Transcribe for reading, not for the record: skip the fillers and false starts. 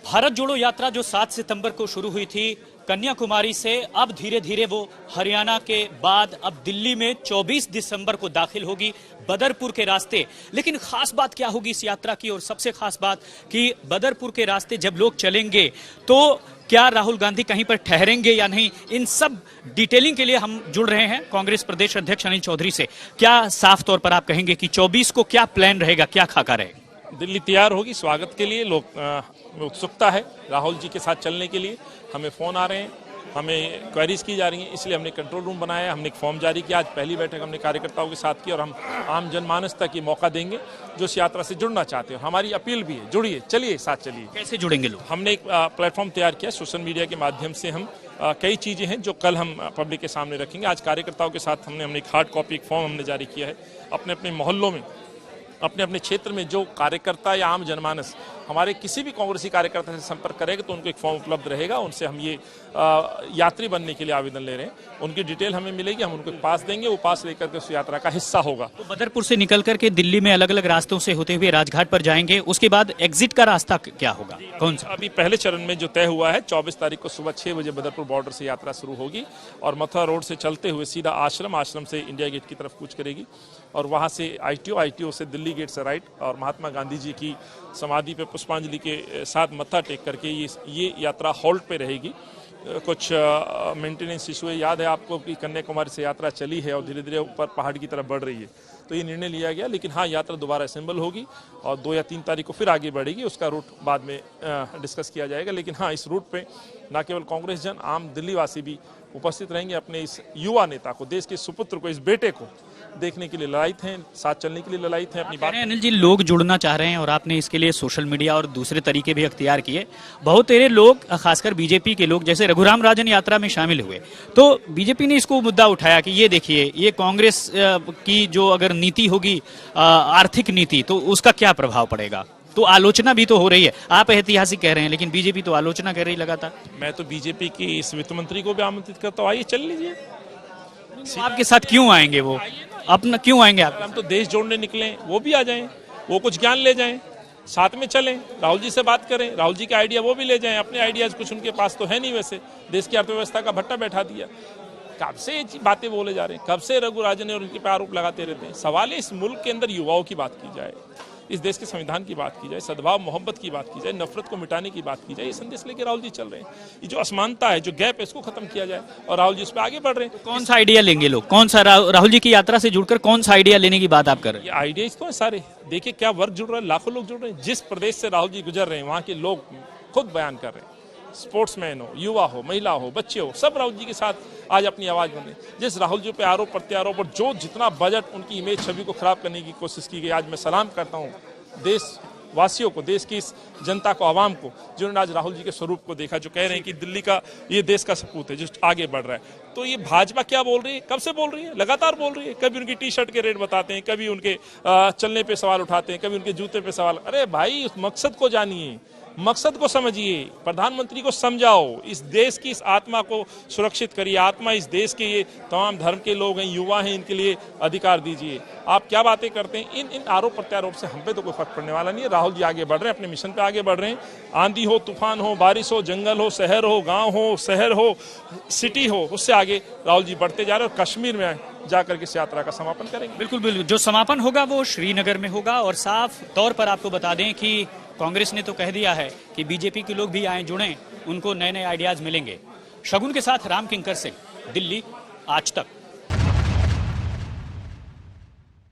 भारत जोड़ो यात्रा जो 7 सितंबर को शुरू हुई थी कन्याकुमारी से, अब धीरे धीरे वो हरियाणा के बाद अब दिल्ली में 24 दिसंबर को दाखिल होगी बदरपुर के रास्ते। लेकिन खास बात क्या होगी इस यात्रा की, और सबसे खास बात कि बदरपुर के रास्ते जब लोग चलेंगे तो क्या राहुल गांधी कहीं पर ठहरेंगे या नहीं, इन सब डिटेलिंग के लिए हम जुड़ रहे हैं कांग्रेस प्रदेश अध्यक्ष अनिल चौधरी से। क्या साफ तौर पर आप कहेंगे कि 24 को क्या प्लान रहेगा, क्या खाका रहेगा? दिल्ली तैयार होगी स्वागत के लिए, लोग उत्सुकता है राहुल जी के साथ चलने के लिए। हमें फ़ोन आ रहे हैं, हमें क्वेरीज की जा रही हैं, इसलिए हमने कंट्रोल रूम बनाया, हमने एक फॉर्म जारी किया। आज पहली बैठक हमने कार्यकर्ताओं के साथ की और हम आम जनमानस तक ये मौका देंगे जो इस यात्रा से जुड़ना चाहते हैं। हमारी अपील भी है, जुड़िए, चलिए, साथ चलिए। कैसे जुड़ेंगे लोग? हमने एक प्लेटफॉर्म तैयार किया सोशल मीडिया के माध्यम से। हम कई चीज़ें हैं जो कल हम पब्लिक के सामने रखेंगे। आज कार्यकर्ताओं के साथ हमने एक हार्ड कॉपी, एक फॉर्म हमने जारी किया है। अपने अपने मोहल्लों में, अपने अपने क्षेत्र में जो कार्यकर्ता या आम जनमानस हमारे किसी भी कांग्रेसी कार्यकर्ता से संपर्क करेगा तो उनको एक फॉर्म उपलब्ध रहेगा। उनसे हम ये यात्री बनने के लिए आवेदन ले रहे हैं। उनकी डिटेल हमें मिलेगी, हम उनको पास देंगे, वो पास लेकर के उस यात्रा का हिस्सा होगा। तो बदरपुर से निकल करके दिल्ली में अलग अलग रास्तों से होते हुए राजघाट पर जाएंगे, उसके बाद एग्जिट का रास्ता क्या होगा, कौन सा? अभी पहले चरण में जो तय हुआ है 24 तारीख को सुबह 6 बजे बदरपुर बॉर्डर से यात्रा शुरू होगी और मथुरा रोड से चलते हुए सीधा आश्रम से इंडिया गेट की तरफ कूच करेगी और वहाँ से आईटीओ से दिल्ली गेट से राइट और महात्मा गांधी जी की समाधि पे पुष्पांजलि के साथ मत्था टेक करके ये यात्रा हॉल्ट पे रहेगी। कुछ मेंटेनेंस इशू है। याद है आपको कि कन्याकुमारी से यात्रा चली है और धीरे धीरे ऊपर पहाड़ की तरफ बढ़ रही है, तो ये निर्णय लिया गया। लेकिन हाँ, यात्रा दोबारा असेंबल होगी और 2 या 3 तारीख को फिर आगे बढ़ेगी। उसका रूट बाद में डिस्कस किया जाएगा। लेकिन हाँ, इस रूट पे न केवल कांग्रेस जन, आम दिल्ली वासी भी उपस्थित रहेंगे। अपने इस युवा नेता को, देश के सुपुत्र को, इस बेटे को देखने के लिए ललायित हैं, साथ चलने के लिए ललायित हैं। अपनी बात अनिल जी, लोग जुड़ना चाह रहे हैं और आपने इसके लिए सोशल मीडिया और दूसरे तरीके भी अख्तियार किए। बहुत सारे लोग, खासकर बीजेपी के लोग जैसे रघुराम राजन यात्रा में शामिल हुए, तो बीजेपी ने इसको मुद्दा उठाया कि ये देखिए, ये कांग्रेस की जो अगर नीति होगी, आर्थिक नीति, तो उसका क्या प्रभाव पड़ेगा। तो आलोचना भी तो हो रही है। आप ऐतिहासिक कह रहे हैं लेकिन बीजेपी तो आलोचना कर रही लगातार। मैं तो बीजेपी की इस वित्त मंत्री को भी आमंत्रित करता हूँ, आइए चल लीजिए। आपके साथ क्यों आएंगे वो, अपना क्यों आएंगे आप? हम तो देश जोड़ने निकले, वो भी आ जाएं, वो कुछ ज्ञान ले जाएं, साथ में चलें, राहुल जी से बात करें, राहुल जी के आइडिया वो भी ले जाएं। अपने आइडियाज कुछ उनके पास तो है नहीं, वैसे देश की अर्थव्यवस्था का भट्टा बैठा दिया। कब से ये बातें बोले जा रहे हैं, कब से रघु राजन और उनके पे आरोप लगाते रहते हैं। सवाल है इस मुल्क के अंदर युवाओं की बात की जाए, इस देश के संविधान की बात की जाए, सद्भाव मोहब्बत की बात की जाए, नफरत को मिटाने की बात की जाए। ये संदेश लेके राहुल जी चल रहे हैं। ये जो असमानता है, जो गैप है, इसको खत्म किया जाए और राहुल जी इस पर आगे बढ़ रहे हैं। कौन सा आइडिया लेंगे लोग, कौन सा राहुल जी की यात्रा से जुड़कर कौन सा आइडिया लेने की बात आप कर रहे हैं? ये आइडियाज तो है सारे। देखिए क्या वर्ग जुड़ रहा है, लाखों लोग जुड़ रहे हैं। जिस प्रदेश से राहुल जी गुजर रहे हैं वहाँ के लोग खुद बयान कर रहे हैं। स्पोर्ट्समैन हो, युवा हो, महिला हो, बच्चे हो, सब राहुल जी के साथ आज अपनी आवाज बन रहे हैं। जिस राहुल जी पे आरोप प्रत्यारोप और जो जितना बजट उनकी इमेज छवि को खराब करने की कोशिश की गई, आज मैं सलाम करता हूँ देश वासियों को, देश की इस जनता को, आवाम को, जिन्होंने आज राहुल जी के स्वरूप को देखा, जो कह रहे हैं कि दिल्ली का ये देश का सपूत है जो आगे बढ़ रहा है। तो ये भाजपा क्या बोल रही है, कब से बोल रही है, लगातार बोल रही है। कभी उनकी टी शर्ट के रेट बताते हैं, कभी उनके चलने पे सवाल उठाते हैं, कभी उनके जूते पे सवाल। अरे भाई, उस मकसद को जानिए, मकसद को समझिए, प्रधानमंत्री को समझाओ, इस देश की इस आत्मा को सुरक्षित करिए। आत्मा इस देश के ये तमाम धर्म के लोग हैं, युवा हैं, इनके लिए अधिकार दीजिए। आप क्या बातें करते हैं? इन आरोप प्रत्यारोप से हम पे तो कोई फर्क पड़ने वाला नहीं है। राहुल जी आगे बढ़ रहे हैं, अपने मिशन पे आगे बढ़ रहे हैं। आंधी हो, तूफान हो, बारिश हो, जंगल हो, शहर हो, गाँव हो, शहर हो, सिटी हो, उससे आगे राहुल जी बढ़ते जा रहे हैं और कश्मीर में जाकर के इस यात्रा का समापन करेंगे। बिल्कुल बिल्कुल, जो समापन होगा वो श्रीनगर में होगा। और साफ तौर पर आपको बता दें कि कांग्रेस ने तो कह दिया है कि बीजेपी के लोग भी आए, जुड़ें, उनको नए नए आइडियाज मिलेंगे। शगुन के साथ राम किंकर सिंह, दिल्ली, आज तक।